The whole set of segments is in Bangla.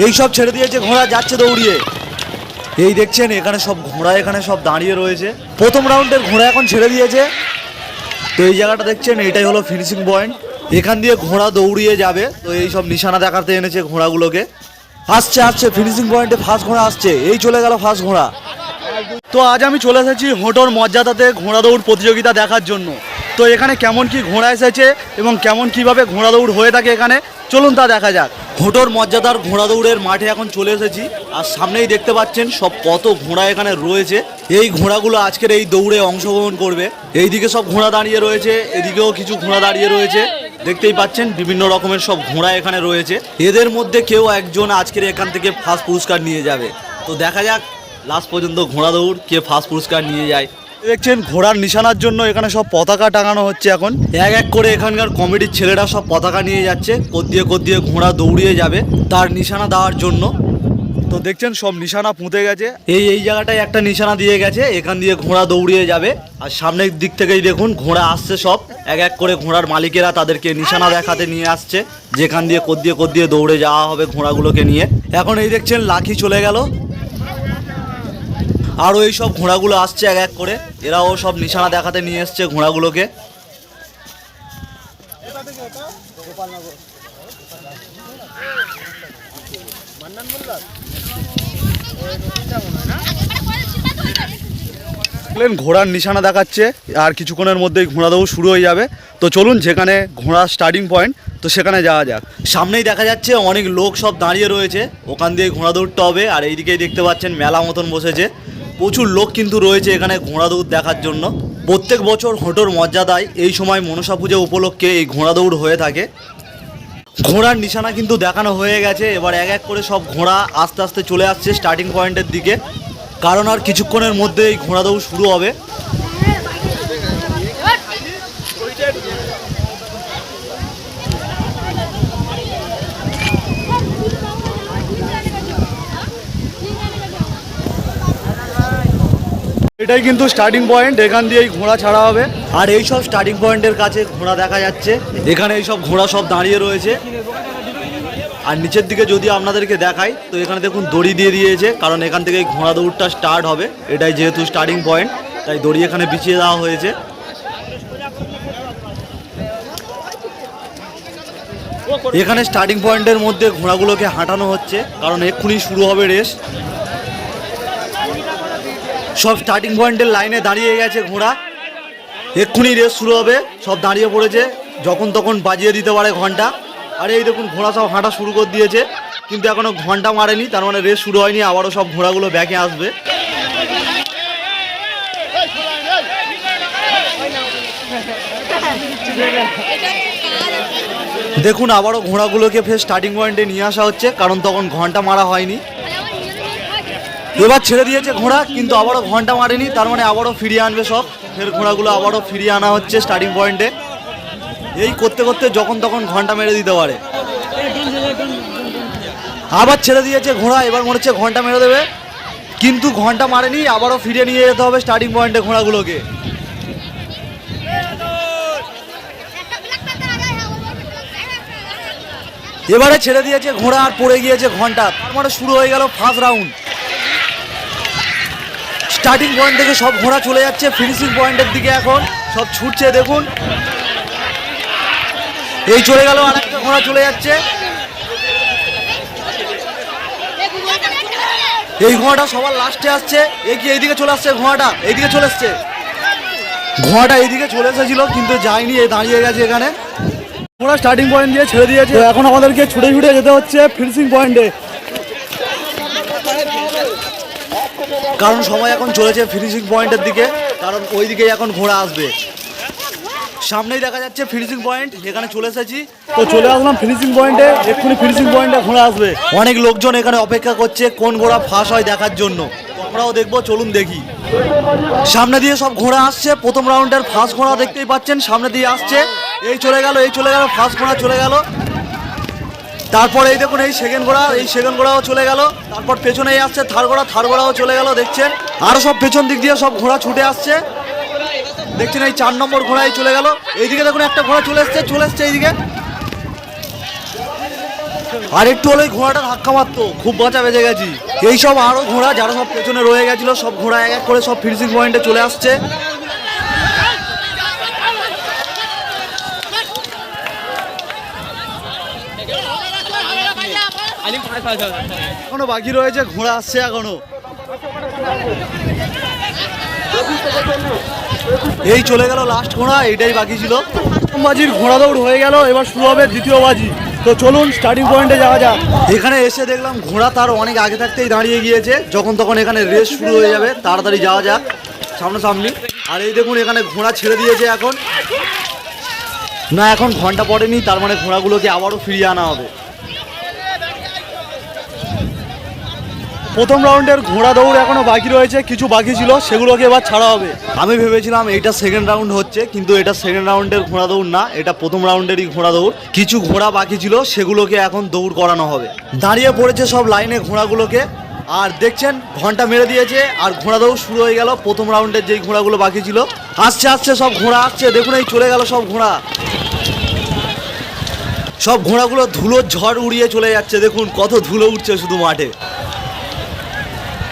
এই সব ছেড়ে দিয়েছে, ঘোড়া যাচ্ছে দৌড়িয়ে। এই দেখছেন এখানে সব ঘোড়া এখানে সব দাঁড়িয়ে রয়েছে। প্রথম রাউন্ডের ঘোড়া এখন ছেড়ে দিয়েছে। তো এই জায়গাটা দেখছেন এটাই হলো ফিনিশিং পয়েন্ট। এখান দিয়ে ঘোড়া দৌড়িয়ে যাবে। তো এই সব নিশানা দেখাতে এনেছে ঘোড়াগুলোকে। আসছে আসছে ফিনিশিং পয়েন্টে ফার্স্ট ঘোড়া আসছে। এই চলে গেল ফার্স্ট ঘোড়া। তো আজ আমি চলে এসেছি হোটোর মর্যাদাতে ঘোড়া দৌড় প্রতিযোগিতা দেখার জন্য। তো এখানে কেমন কি ঘোড়া এসেছে এবং কেমন কিভাবে ঘোড়া দৌড় হয়ে থাকে এখানে, চলুন তা দেখা যাক। হোটোর মর্যাদার ঘোড়া দৌড়ের মাঠে এখন চলে এসেছি। আর সামনেই দেখতে পাচ্ছেন সব কত ঘোড়া এখানে রয়েছে। এই ঘোড়াগুলো আজকের এই দৌড়ে অংশগ্রহণ করবে। এইদিকে সব ঘোড়া দাঁড়িয়ে রয়েছে, এদিকেও কিছু ঘোড়া দাঁড়িয়ে রয়েছে। দেখতেই পাচ্ছেন বিভিন্ন রকমের সব ঘোড়া এখানে রয়েছে। এদের মধ্যে কেউ একজন আজকের এখান থেকে ফার্স্ট পুরস্কার নিয়ে যাবে। তো দেখা যাক লাস্ট পর্যন্ত ঘোড়া দৌড় কে ফার্স্ট পুরস্কার নিয়ে যায়। দেখছেন ঘোড়ার নিশানার জন্য এখানে সব পতাকা টাঙানো হচ্ছে। এখন এক এক করে এখানকার কমিটির ছেলেরা সব পতাকা নিয়ে যাচ্ছে। কদ্দিয়ে ঘোড়া দৌড়িয়ে যাবে তার নিশানা দেওয়ার জন্য। তো দেখছেন সব নিশানা পুঁতে গেছে। এই জায়গাটায় একটা নিশানা দিয়ে গেছে, এখান দিয়ে ঘোড়া দৌড়িয়ে যাবে। আর সামনের দিক থেকেই দেখুন ঘোড়া আসছে সব। এক এক করে ঘোড়ার মালিকেরা তাদেরকে নিশানা দেখাতে নিয়ে আসছে, যেখান দিয়ে কদ্দিয়ে দৌড়ে যাওয়া হবে ঘোড়াগুলোকে নিয়ে। এখন এই দেখছেন লাঠি চলে গেল। আরও এই সব ঘোড়াগুলো আসছে এক এক করে। এরাও সব নিশানা দেখাতে নিয়ে এসছে ঘোড়াগুলোকে। ঘোড়ার নিশানা দেখাচ্ছে আর কিছুক্ষণের মধ্যেই ঘোড়া দৌড় শুরু হয়ে যাবে। তো চলুন যেখানে ঘোড়ার স্টার্টিং পয়েন্ট, তো সেখানে যাওয়া যাক। সামনেই দেখা যাচ্ছে অনেক লোক সব দাঁড়িয়ে রয়েছে, ওখান দিয়ে ঘোড়া দৌড়টা হবে। আর এইদিকেই দেখতে পাচ্ছেন মেলা মতন বসেছে, প্রচুর লোক কিন্তু রয়েছে এখানে ঘোড়া দৌড় দেখার জন্য। প্রত্যেক বছর হোটোর মর্যাদায় এই সময় মনসা পুজো উপলক্ষে এই ঘোড়া দৌড় হয়ে থাকে। ঘোড়ার নিশানা কিন্তু দেখানো হয়ে গেছে। এবার এক এক করে সব ঘোড়া আস্তে আস্তে চলে আসছে স্টার্টিং পয়েন্টের দিকে, কারণ আর কিছুক্ষণের মধ্যে এই ঘোড়া দৌড় শুরু হবে। এটাই কিন্তু স্টার্টিং পয়েন্ট, এখান দিয়েই ঘোড়া ছাড়া হবে। আর এই সব স্টার্টিং পয়েন্টের কাছে ঘোড়া দেখা যাচ্ছে। এখানে এই সব ঘোড়া সব দাঁড়িয়ে রয়েছে। আর নিচের দিকে যদি আপনাদেরকে দেখাই, তো এখানে দেখুন দড়ি দিয়ে দিয়েছে, কারণ এখান থেকে ঘোড়া দৌড়টা স্টার্ট হবে। এটাই যেহেতু স্টার্টিং পয়েন্ট, তাই দড়ি এখানে বিছিয়ে দেওয়া হয়েছে। এখানে স্টার্টিং পয়েন্টের মধ্যে ঘোড়াগুলোকে হাঁটানো হচ্ছে, কারণ এক্ষুনি শুরু হবে রেস। সব স্টার্টিং পয়েন্টের লাইনে দাঁড়িয়ে গেছে ঘোড়া, এক্ষুনি রেস শুরু হবে। সব দাঁড়িয়ে পড়েছে, যখন তখন বাজিয়ে দিতে পারে ঘন্টা। আর এই দেখুন ঘোড়া সব হাঁটা শুরু করে দিয়েছে, কিন্তু এখনো ঘন্টা মারেনি, তার মানে রেস শুরু হয়নি। আবারও সব ঘোড়াগুলো ব্যাকে আসবে। দেখুন আবারও ঘোড়াগুলোকে ফের স্টার্টিং পয়েন্টে নিয়ে আসা হচ্ছে, কারণ তখন ঘন্টা মারা হয়নি। এবার ছেড়ে দিয়েছে ঘোড়া, কিন্তু আবারও ঘন্টা মারেনি, তার মানে আবারও ফিরিয়ে আনবে সব। ফের ঘোড়াগুলো আবারও ফিরিয়ে আনা হচ্ছে স্টার্টিং পয়েন্টে। এই করতে করতে যখন তখন ঘন্টা মেরে দিতে পারে। আবার ছেড়ে দিয়েছে ঘোড়া, এবার মনে হচ্ছে ঘন্টা মেরে দেবে, কিন্তু ঘন্টা মারেনি। আবারও ফিরিয়ে নিয়ে যেতে হবে স্টার্টিং পয়েন্টে ঘোড়াগুলোকে। এবারে ছেড়ে দিয়েছে ঘোড়া, আর পড়ে গিয়েছে ঘন্টা, তার মানে শুরু হয়ে গেল ফার্স্ট রাউন্ড। স্টার্টিং পয়েন্ট থেকে সব ঘোড়া চলে যাচ্ছে ফিনিশিং পয়েন্টের দিকে, এখন সব ছুটছে। দেখুন এই চলে গেল, আর একটা ঘোড়া চলে যাচ্ছে। এই ঘোড়াটা সবার লাস্টে আসছে। এইদিকে চলে আসছে ঘোড়াটা, এইদিকে চলে এসছে ঘোড়াটা, এইদিকে চলে এসেছিল কিন্তু যায়নি, এই দাঁড়িয়ে গেছে এখানে। ঘোড়া স্টার্টিং পয়েন্ট দিয়ে ছেড়ে দিয়েছে, এখন আমাদেরকে ছুটে ছুটে যেতে হচ্ছে ফিনিশিং পয়েন্টে, কারণ সময় এখন চলেছে ফিনিশিং পয়েন্টের দিকে, কারণ ওই দিকেই এখন ঘোড়া আসবে। সামনেই দেখা যাচ্ছে ফিনিশিং পয়েন্ট, এখানে চলে এসেছি। তো চলে আসলাম ফিনিশিং পয়েন্টে, এক্ষুনি ফিনিশিং পয়েন্টে ঘোড়া আসবে। অনেক লোকজন এখানে অপেক্ষা করছে কোন ঘোড়া ফার্স্ট হয় দেখার জন্য। আমরাও দেখবো, চলুন দেখি। সামনে দিয়ে সব ঘোড়া আসছে। প্রথম রাউন্ডের ফার্স্ট ঘোড়া দেখতেই পাচ্ছেন সামনে দিয়ে আসছে। এই চলে গেল ফার্স্ট ঘোড়া চলে গেল। তারপর এই দেখুন এই সেকেন্ড ঘোড়াও চলে গেল। তারপর পেছনেই আসছে থার্ড ঘোড়াও চলে গেল। দেখছেন আরো সব পেছন দিক দিয়ে সব ঘোড়া ছুটে আসছে। দেখছেন এই 4 নম্বর ঘোড়াই চলে গেল। এইদিকে দেখুন একটা ঘোড়া চলে এসছে এইদিকে। আর একটু হলেই ঘোড়াটা ধাক্কা মারতো, খুব বাঁচা বেজে গেছি। এইসব আরো ঘোড়া যারা সব পেছনে রয়ে গেছিল সব ঘোড়া এক এক করে সব ফিনিশিং পয়েন্টে চলে আসছে। এখনো বাকি রয়েছে, ঘোড়া আসছে এখনো। এই চলে গেল লাস্ট ঘোড়া, এইটাই বাকি ছিল। প্রথম বাজির ঘোড়া দৌড় হয়ে গেল, এবার শুরু হবে দ্বিতীয় বাজি। তো চলুন স্টার্টিং পয়েন্টে যাওয়া যাক। এখানে এসে দেখলাম ঘোড়া তার অনেক আগে থাকতেই দাঁড়িয়ে গিয়েছে, যখন তখন এখানে রেস শুরু হয়ে যাবে, তাড়াতাড়ি যাওয়া যাক সামনাসামনি। আর এই দেখুন এখানে ঘোড়া ছেড়ে দিয়েছে এখন না, এখন ঘন্টা পড়েনি, তার মানে ঘোড়াগুলোকে আবারও ফিরিয়ে আনা হবে। প্রথম রাউন্ডের ঘোড়া দৌড় এখনো বাকি রয়েছে, কিছু বাকি ছিল সেগুলোকে এবার ছাড়া হবে। আমি ভেবেছিলাম এইটা সেকেন্ড রাউন্ড হচ্ছে, কিন্তু এটা সেকেন্ড রাউন্ডের ঘোড়া দৌড় না, এটা প্রথম রাউন্ডেরই ঘোড়া দৌড়। কিছু ঘোড়া বাকি ছিল সেগুলোকে এখন দৌড় করানো হবে। দাঁড়িয়ে পড়েছে সব লাইনে ঘোড়াগুলোকে, আর দেখছেন ঘন্টা মেরে দিয়েছে আর ঘোড়া দৌড় শুরু হয়ে গেল। প্রথম রাউন্ডের যেই ঘোড়াগুলো বাকি ছিল আসছে আসছে সব ঘোড়া আসছে, দেখুন এই চলে গেল সব ঘোড়া। সব ঘোড়াগুলো ধুলোর ঝড় উড়িয়ে চলে যাচ্ছে, দেখুন কত ধুলো উঠছে শুধু মাঠে।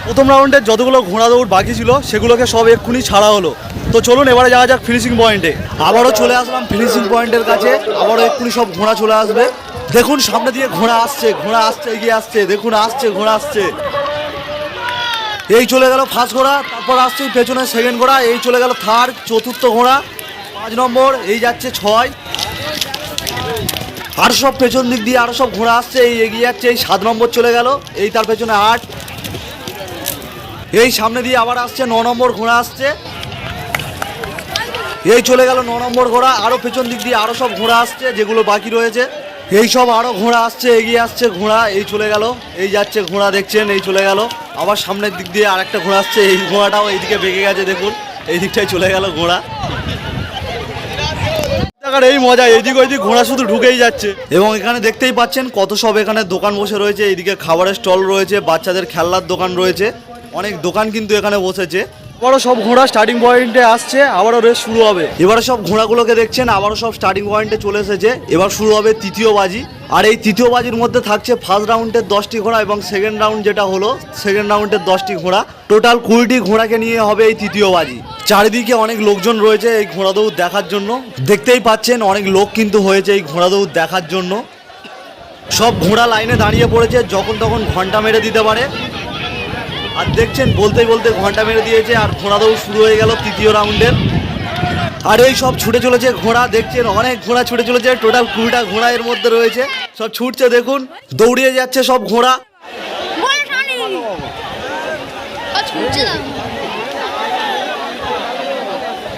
প্রথম রাউন্ডের যতগুলো ঘোড়া দৌড় বাকি ছিল সেগুলোকে সব এক্ষুনি ছাড়া হলো। তো চলুন এবারে যাওয়া যাক ফিনিশিং পয়েন্টে। আবারও চলে আসলাম ফিনিশিং পয়েন্টের কাছে, আবারও এক্ষুনি সব ঘোড়া চলে আসবে। দেখুন সামনে দিয়ে ঘোড়া আসছে, ঘোড়া আসছে, এগিয়ে আসছে, দেখুন আসছে, ঘোড়া আসছে। এই চলে গেল ফার্স্ট ঘোড়া, তারপর আসছে পেছনে সেকেন্ড ঘোড়া, এই চলে গেল থার্ড, চতুর্থ ঘোড়া, 5 নম্বর, এই যাচ্ছে 6। আরও সব পেছন দিক দিয়ে আরও সব ঘোড়া আসছে, এই এগিয়ে যাচ্ছে, এই 7 নম্বর চলে গেল, এই তার পেছনে 8। এই সামনে দিয়ে আবার আসছে 9 নম্বর ঘোড়া আসছে, এই চলে গেল 9 নম্বর ঘোড়া। আরও পেছন দিক দিয়ে আরও সব ঘোড়া আসছে যেগুলো বাকি রয়েছে, এই সব আরও ঘোড়া আসছে, এগিয়ে আসছে ঘোড়া, এই চলে গেল, এই যাচ্ছে ঘোড়া, দেখছেন এই চলে গেল। আবার সামনের দিক দিয়ে আরেকটা ঘোড়া আসছে, এই ঘোড়াটাও এইদিকে বেঁকে গেছে, দেখুন এই দিকটায় চলে গেল ঘোড়া। এই মজা, এইদিক ওইদিক ঘোড়া শুধু ঢুকেই যাচ্ছে। এবং এখানে দেখতেই পাচ্ছেন কত সব এখানে দোকান বসে রয়েছে, এইদিকে খাবারের স্টল রয়েছে, বাচ্চাদের খেলনার দোকান রয়েছে, অনেক দোকান কিন্তু এখানে বসেছে। আবারও সব ঘোড়া স্টার্টিং পয়েন্টে আসছে, আবারও রেস শুরু হবে। এবারে সব ঘোড়াগুলোকে দেখছেন আবারও সব স্টার্টিং পয়েন্টে চলে এসেছে। এবার শুরু হবে তৃতীয় বাজি, আর এই তৃতীয় বাজির মধ্যে থাকছে ফার্স্ট রাউন্ডের 10টি ঘোড়া এবং সেকেন্ড রাউন্ড যেটা হলো সেকেন্ড রাউন্ডের 10টি ঘোড়া, টোটাল 20টি ঘোড়াকে নিয়ে হবে এই তৃতীয় বাজি। চারিদিকে অনেক লোকজন রয়েছে এই ঘোড়া দৌড় দেখার জন্য, দেখতেই পাচ্ছেন অনেক লোক কিন্তু হয়েছে এই ঘোড়া দৌড় দেখার জন্য। সব ঘোড়া লাইনে দাঁড়িয়ে পড়েছে, যখন তখন ঘন্টা মেরে দিতে পারে। আর দেখছেন বলতে বলতে ঘন্টা মেরে দিয়েছে, আর ঘোড়া দৌড় শুরু হয়ে গেল তৃতীয় রাউন্ডের। আর এই সব ছুটে চলেছে ঘোড়া, দেখছেন অনেক ঘোড়া ছুটে চলেছে, টোটাল 20টা ঘোড়া এর মধ্যে রয়েছে, সব ছুটছে, দেখুন দৌড়িয়ে যাচ্ছে সব ঘোড়া।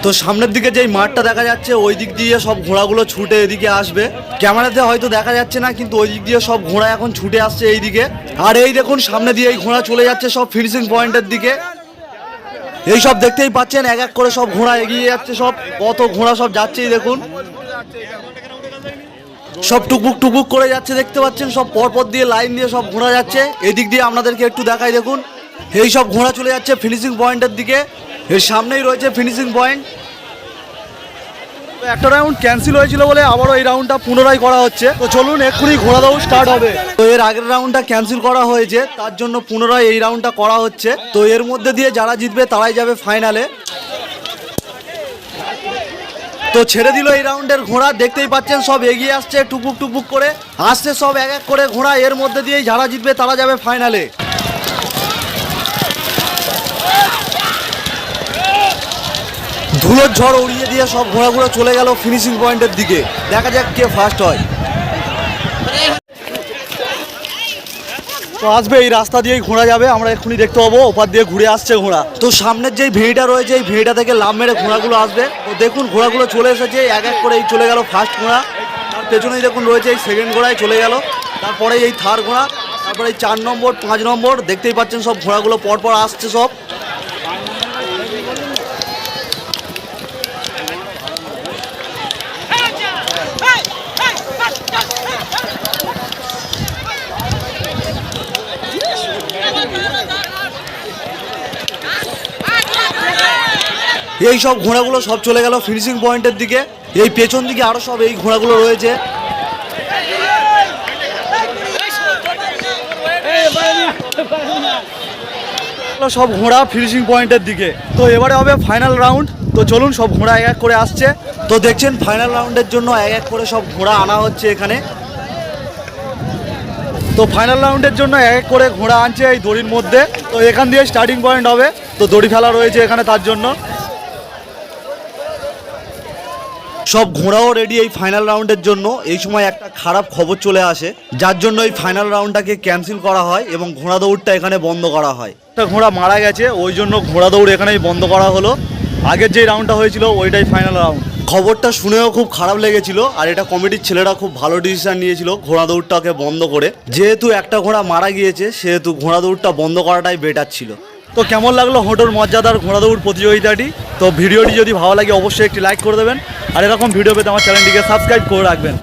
তো সামনের দিকে যেই মাঠটা দেখা যাচ্ছে ওই দিক দিয়ে সব ঘোড়াগুলো ছুটে এদিকে আসবে, ক্যামেরাতে হয়তো দেখা যাচ্ছে না, কিন্তু ওই দিক দিয়ে সব ঘোড়া এখন ছুটে আসছে এই দিকে। আর এই দেখুন সামনে দিয়ে এই ঘোড়া চলে যাচ্ছে সব ফিনিশিং পয়েন্টের দিকে। এই সব দেখতেই পাচ্ছেন এক এক করে সব ঘোড়া এগিয়ে যাচ্ছে, সব কত ঘোড়া সব যাচ্ছেই, দেখুন সব টুকবুক টুকবুক করে যাচ্ছে, দেখতে পাচ্ছেন সব পরপর দিয়ে লাইন দিয়ে সব ঘোড়া যাচ্ছে। এদিক দিয়ে আপনাদেরকে একটু দেখাই, দেখুন এই সব ঘোড়া চলে যাচ্ছে ফিনিশিং পয়েন্টের দিকে, এর সামনেই রয়েছে ফিনিশিং পয়েন্ট। একটা রাউন্ড ক্যান্সেল হয়েছিল বলে আবারও এই রাউন্ডটা পুনরায় করা হচ্ছে। তো চলুন এক্ষুনি ঘোড়া দৌড় স্টার্ট হবে। তো এর আগের রাউন্ডটা ক্যান্সেল করা হয়েছে, তার জন্য পুনরায় এই রাউন্ডটা করা হচ্ছে। তো এর মধ্যে দিয়ে যারা জিতবে তারাই যাবে ফাইনালে। তো ছেড়ে দিল এই রাউন্ডের ঘোড়া, দেখতেই পাচ্ছেন সব এগিয়ে আসছে টুকবুক টুকবুক করে আসছে সব এক এক করে ঘোড়া, এর মধ্যে দিয়েই যারা জিতবে তারা যাবে ফাইনালে। ধুলোর ঝড় উড়িয়ে দিয়ে সব ঘোড়াগুলো চলে গেল ফিনিশিং পয়েন্টের দিকে, দেখা যাক কে ফার্স্ট হয়। তো আসবে এই রাস্তা দিয়েই ঘোড়া যাবে, আমরা এক্ষুনি দেখতে পাবো ওপার দিয়ে ঘুরে আসছে ঘোড়া। তো সামনের যেই ভেড়িটা রয়েছে এই ভেড়িটা থেকে লাভ মেরে ঘোড়াগুলো আসবে। তো দেখুন ঘোড়াগুলো চলে এসেছে এক এক করে, এই চলে গেল ফার্স্ট ঘোড়া, তার পেছনেই দেখুন রয়েছে এই সেকেন্ড ঘোড়ায় চলে গেল, তারপরে এই থার্ড ঘোড়া, তারপরে এই 4 নম্বর 5 নম্বর, দেখতেই পাচ্ছেন সব ঘোড়াগুলো পরপর আসছে সব। এই সব ঘোড়াগুলো সব চলে গেল ফিনিশিং পয়েন্টের দিকে। এই পেছন দিকে আরো সব এই ঘোড়াগুলো রয়েছে। সব ঘোড়া ফিনিশিং পয়েন্টের দিকে। তো এবারে হবে ফাইনাল রাউন্ড। তো চলুন, সব ঘোড়া এক এক করে আসছে। তো দেখছেন ফাইনাল রাউন্ডের জন্য এক এক করে সব ঘোড়া আনা হচ্ছে এখানে। তো ফাইনাল রাউন্ডের জন্য এক এক করে ঘোড়া আনছে এই দড়ির মধ্যে। তো এখান দিয়ে স্টার্টিং পয়েন্ট হবে। তো দড়ি ফেলা রয়েছে এখানে তার জন্য। সব ঘোড়াও রেডি এই ফাইনাল রাউন্ডের জন্য। এই সময় একটা খারাপ খবর চলে আসে, যার জন্য এই ফাইনাল রাউন্ডটাকে ক্যান্সেল করা হয় এবং ঘোড়া দৌড়টা এখানে বন্ধ করা হয়। একটা ঘোড়া মারা গেছে, ওই জন্য ঘোড়া দৌড় এখানেই বন্ধ করা হলো। আগের যে রাউন্ডটা হয়েছিল ওইটাই ফাইনাল রাউন্ড। খবরটা শুনেও খুব খারাপ লেগেছিল, আর এটা কমিটির ছেলেরা খুব ভালো ডিসিশন নিয়েছিল ঘোড়া দৌড়টাকে বন্ধ করে। যেহেতু একটা ঘোড়া মারা গিয়েছে সেহেতু ঘোড়া দৌড়টা বন্ধ করাটাই বেটার ছিল। তো কেমন লাগলো হোটোর মজাদার ঘোড়া দৌড় প্রতিযোগিতাটি? তো ভিডিওটি যদি ভালো লাগে অবশ্যই একটি লাইক করে দেবেন, আর এরকম ভিডিও পেতে আমার চ্যানেলটিকে সাবস্ক্রাইব করে রাখবেন।